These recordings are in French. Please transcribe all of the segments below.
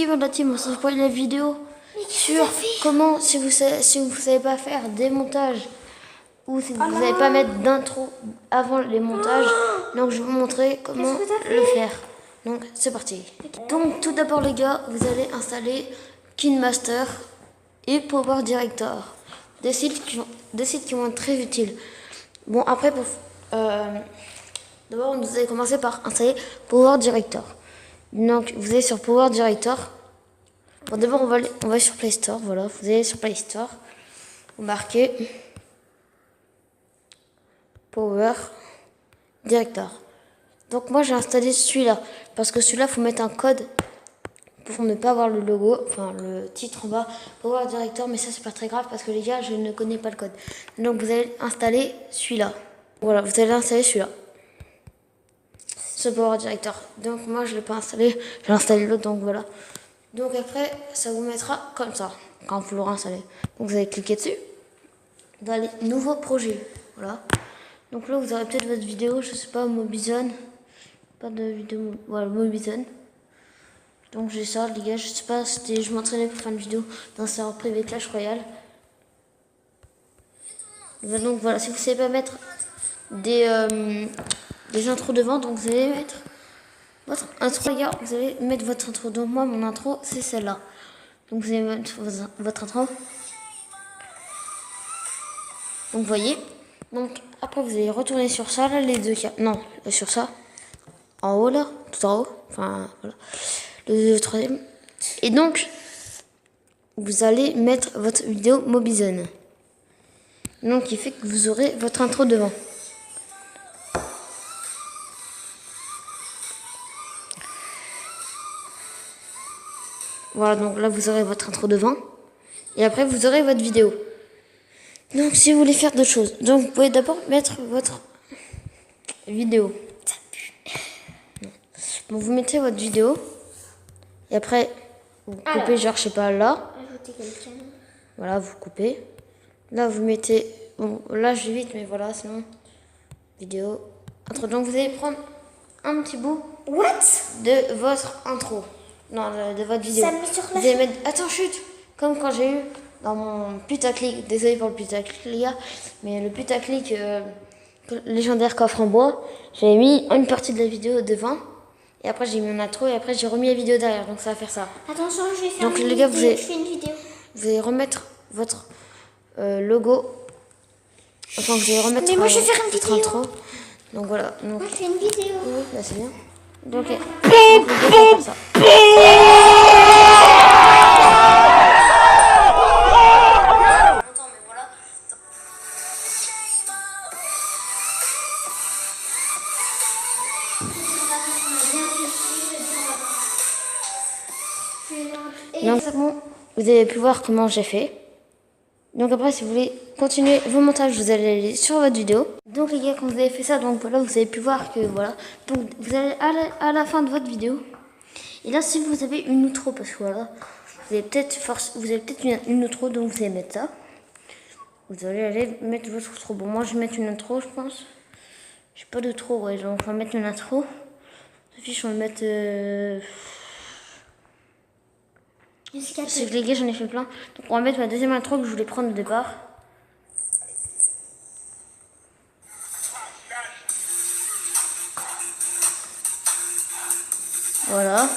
suivre la team, on se voit la vidéo sur comment, si vous savez pas faire des montages ou si vous savez pas mettre d'intro avant les montages, donc je vais vous montrer comment le faire. Donc c'est parti. Donc tout d'abord les gars, vous allez installer KineMaster et Power Director, des sites qui vont être très utiles. Bon après d'abord vous allez commencer par installer Power Director. Donc vous allez sur Power Director. Bon d'abord on va sur Play Store, voilà, vous allez sur Play Store, vous marquez Power Director. Donc moi j'ai installé celui-là, parce que celui-là faut mettre un code pour ne pas avoir le logo, enfin le titre en bas, Power Director, mais ça c'est pas très grave parce que les gars je ne connais pas le code. Donc vous allez installer celui-là. Voilà, vous allez installer celui-là. Ce Power Director. Donc moi je l'ai pas installé, j'ai installé l'autre, donc voilà. Donc après ça vous mettra comme ça, quand vous l'aurez installé. Donc vous allez cliquer dessus, dans les nouveaux projets, voilà. Donc là vous aurez peut-être votre vidéo, je sais pas, Mobizone. Pas de vidéo, voilà, Mobizone. Donc j'ai ça les gars, je sais pas, je m'entraînais pour faire une vidéo dans un serveur privé Clash Royale. Donc voilà, si vous savez pas mettre des intros devant, donc vous allez mettre votre intro les gars, vous allez mettre votre intro. Donc moi mon intro c'est celle-là. Donc vous allez mettre votre intro. Donc vous voyez. Donc après vous allez retourner sur ça, là les deux cas. Non, sur ça. En haut là, tout en haut. Enfin voilà. Le troisième. Et donc vous allez mettre votre vidéo Mobizone. Donc il fait que vous aurez votre intro devant. Voilà, donc là vous aurez votre intro devant. Et après vous aurez votre vidéo. Donc si vous voulez faire d'autres choses, donc vous pouvez d'abord mettre votre vidéo. Bon, vous mettez votre vidéo. Et après vous coupez genre je sais pas là. Voilà, vous coupez. Là vous mettez. Bon là je vais vite mais voilà sinon. Vidéo. Intro. Donc vous allez prendre un petit bout de votre intro. Non, de votre vidéo. Ça me met sur la vous allez mettre. Attends, chute. Comme quand j'ai eu dans mon putaclic. Désolé pour le putaclic, les gars. Mais le putaclic légendaire coffre en bois. J'avais mis une partie de la vidéo devant. Et après, j'ai mis mon intro. Et après, j'ai remis la vidéo derrière. Donc, ça va faire ça. Attention, je vais faire donc, une les gars, vidéo. Je fais une vidéo. Vous allez remettre votre logo. Enfin, vous allez remettre mais moi, je vais faire une votre vidéo. intro. Donc, voilà. Donc, Moi, je fais une vidéo. oui, là, c'est bien. Donc, vous allez faire ça. Donc c'est bon, vous avez pu voir comment j'ai fait. Donc après si vous voulez continuer vos montages, vous allez aller sur votre vidéo. Donc les gars, quand vous avez fait ça, donc voilà, vous avez pu voir que voilà. Donc vous allez à la fin de votre vidéo. Et là si vous avez une outro, parce que voilà, vous avez peut-être une outro, donc vous allez mettre ça. Vous allez aller mettre votre outro. Bon moi je vais mettre une intro je pense. J'ai pas d'outro, ouais, donc on va mettre une intro. Fiche, on va mettre c'est que les gars j'en ai fait plein. Donc on va mettre ma deuxième intro que je voulais prendre au départ. Voilà.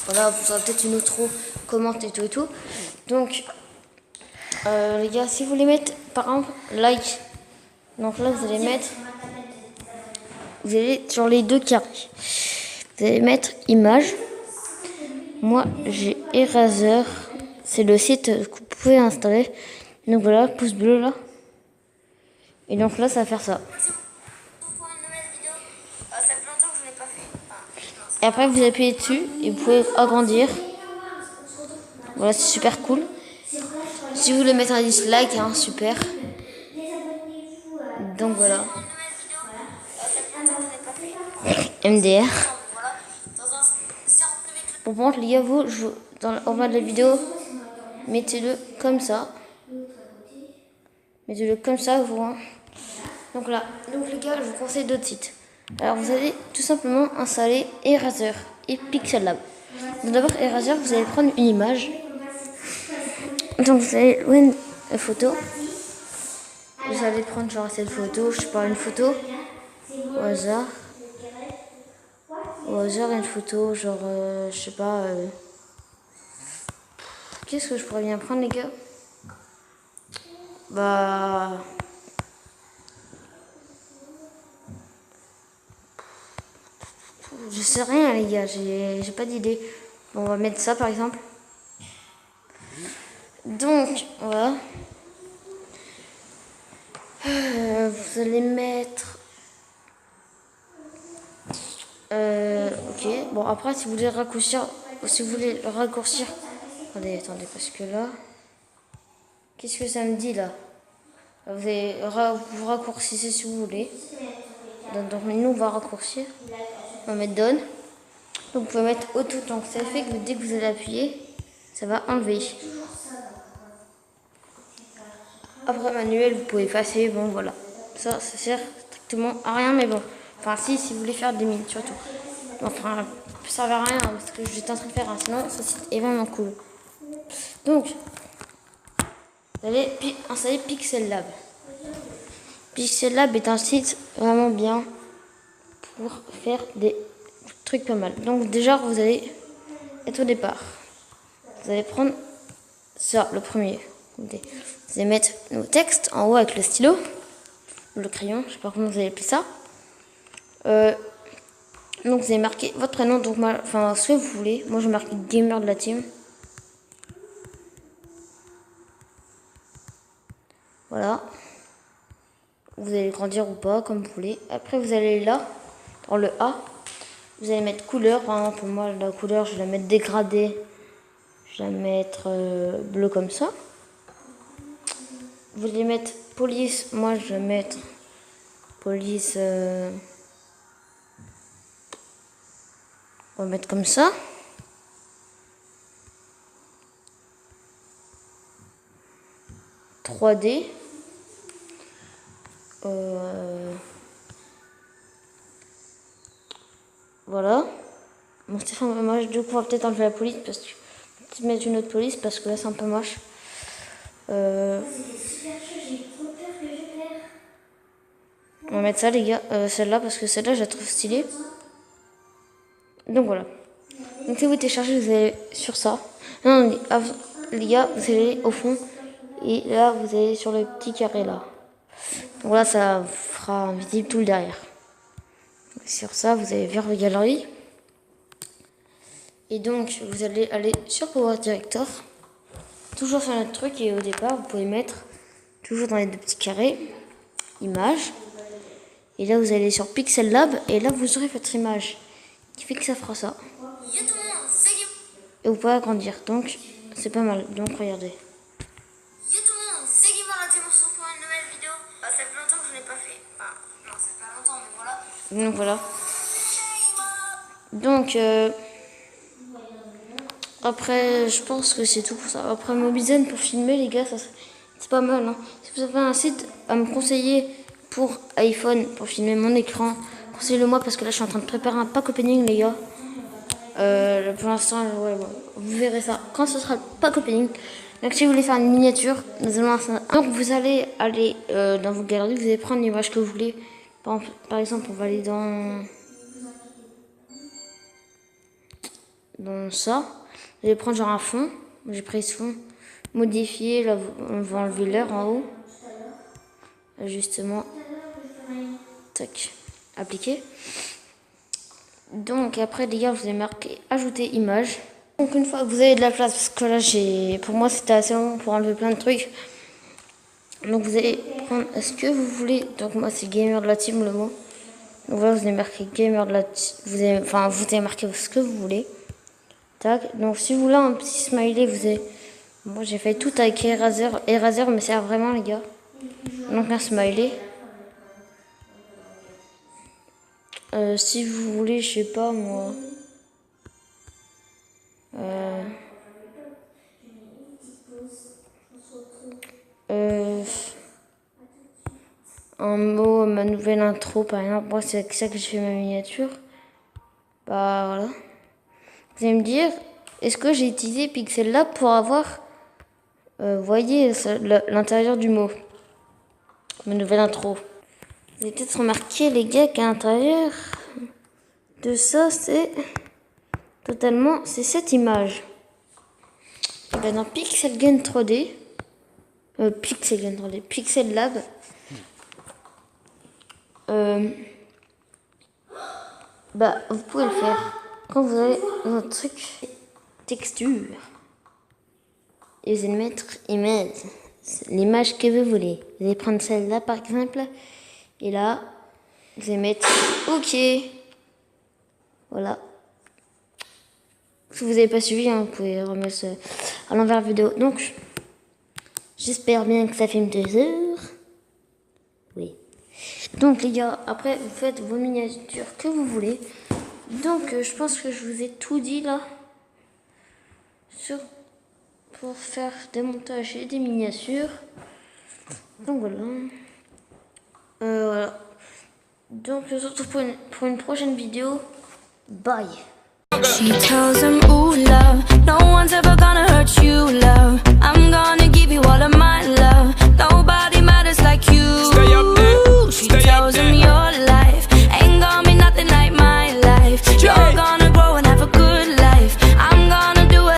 Voilà, vous aurez peut-être une outro, commente et tout et tout. Donc les gars, si vous voulez mettre par exemple like, donc là vous allez mettre, vous allez sur les deux carrés. Vous allez mettre image. Moi, j'ai Eraser. C'est le site que vous pouvez installer. Donc voilà, pouce bleu là. Et donc là, ça va faire ça. Et après, vous appuyez dessus et vous pouvez agrandir. Voilà, c'est super cool. Si vous voulez mettre un dislike, hein, super. Donc voilà. MDR. Bon, par contre, les gars, vous, en bas de la vidéo, mettez-le comme ça. Mettez-le comme ça, vous. Hein. Donc là, donc les gars, je vous conseille d'autres sites. Alors, vous allez tout simplement installer Eraser et Pixel Lab. Donc d'abord, Eraser, vous allez prendre une image. Donc vous allez louer une photo. Vous allez prendre genre cette photo, je sais pas, une photo au hasard. Au hasard, une photo, genre, je sais pas. Qu'est-ce que je pourrais bien prendre, les gars? Bah. Je sais rien, les gars, j'ai pas d'idée. Bon, on va mettre ça par exemple. Donc, voilà. Vous allez mettre. Ok. Bon, après, si vous voulez raccourcir. Si vous voulez le raccourcir. Attendez, parce que là. Qu'est-ce que ça me dit là? Vous raccourcissez si vous voulez. Donc, nous, on va raccourcir. On va mettre Done. Donc, vous pouvez mettre Auto. Donc, ça fait que dès que vous allez appuyer, ça va enlever. Après, manuel, vous pouvez effacer. Bon, voilà. Ça sert strictement à rien, mais bon. Enfin, si vous voulez faire des mines, surtout. Enfin, ça ne sert à rien parce que j'étais en train de faire un. Sinon, ce site est vraiment cool. Donc, vous allez installer Pixel Lab. Pixel Lab est un site vraiment bien pour faire des trucs pas mal. Donc, déjà, vous allez être au départ. Vous allez prendre ça, le premier. Vous allez mettre nos textes en haut avec le stylo, le crayon, je sais pas comment vous allez appeler ça. Donc vous allez marquer votre prénom, donc enfin ce que vous voulez. Moi je marque gamer de la team. Voilà. Vous allez grandir ou pas, comme vous voulez. Après vous allez là, dans le A, vous allez mettre couleur. Par exemple, moi la couleur, je vais la mettre dégradée. Je vais la mettre bleu comme ça. Vous allez mettre police. Moi je vais mettre police. On va mettre comme ça. « 3D. Voilà. Bon, Stéphane, moi du coup on va peut-être enlever la police parce que je vais mettre une autre police parce que là c'est un peu moche. On va mettre ça les gars, celle-là parce que celle-là je la trouve stylée. Donc voilà. Donc si vous téléchargez, vous allez sur ça. Non, les gars, vous allez au fond et là vous allez sur le petit carré là. Donc là ça fera visible tout le derrière. Sur ça, vous allez vers galerie. Et donc, vous allez aller sur Power Director. Toujours sur notre truc. Et au départ, vous pouvez mettre, toujours dans les deux petits carrés, image. Et là, vous allez sur Pixel Lab. Et là, vous aurez votre image. Qui fait que ça fera ça. Et vous pouvez agrandir. Donc, c'est pas mal. Donc, regardez. Yo tout le monde, c'est Guimard la team, on se retrouve pour une nouvelle vidéo. Ça fait longtemps que je n'ai pas fait. Enfin, non, ça fait pas longtemps, mais voilà. Donc voilà. Donc après, je pense que c'est tout pour ça. Après, Mobizen pour filmer, les gars, ça c'est pas mal. Hein. Si vous avez un site à me conseiller pour iPhone, pour filmer mon écran, conseillez-le moi parce que là, je suis en train de préparer un pack opening, les gars. Pour l'instant, ouais, bon, vous verrez ça quand ce sera le pack opening. Donc, si vous voulez faire une miniature, donc vous allez aller dans vos galeries, vous allez prendre l'image que vous voulez. Par exemple, on va aller dans ça. Vous allez prendre genre un fond. J'ai pris ce fond. Modifier. Là, on va enlever l'air en haut. Ajustement. Tac. Appliquer. Donc après, les gars, vous allez marquer ajouter image. Donc une fois que vous avez de la place, parce que là, pour moi, c'était assez long pour enlever plein de trucs. Donc vous allez prendre ce que vous voulez. Donc moi, c'est gamer de la team, le mot. Donc voilà, vous allez marquer gamer de la team. Vous allez marquer ce que vous voulez. Tac. Donc si vous voulez un petit smiley, vous avez... Moi j'ai fait tout avec Eraser me sert vraiment, les gars. Donc un smiley. Si vous voulez, je sais pas moi. Un mot, ma nouvelle intro par exemple. Moi c'est avec ça que je fais ma miniature. Bah voilà. Vous allez me dire, est-ce que j'ai utilisé Pixel Lab pour avoir, voyez, l'intérieur du mot, ma nouvelle intro. Vous avez peut-être remarqué, les gars, qu'à l'intérieur de ça, c'est cette image. Et ben dans Pixel Lab 3D, Pixel Lab, bah vous pouvez le faire quand vous avez votre truc texture et vous allez mettre image, l'image que vous voulez. Vous allez prendre celle-là par exemple et là vous allez mettre OK. Voilà. Si vous n'avez pas suivi, hein, vous pouvez remettre à l'envers la vidéo. Donc, j'espère bien que ça filme 2 heures. Oui. Donc, les gars, après, vous faites vos miniatures que vous voulez. Donc, je pense que je vous ai tout dit là. Pour faire des montages et des miniatures. Donc, voilà. Voilà. Donc, je vous retrouve pour une prochaine vidéo. Bye. She tells him, ooh, love, no one's ever gonna hurt you, love.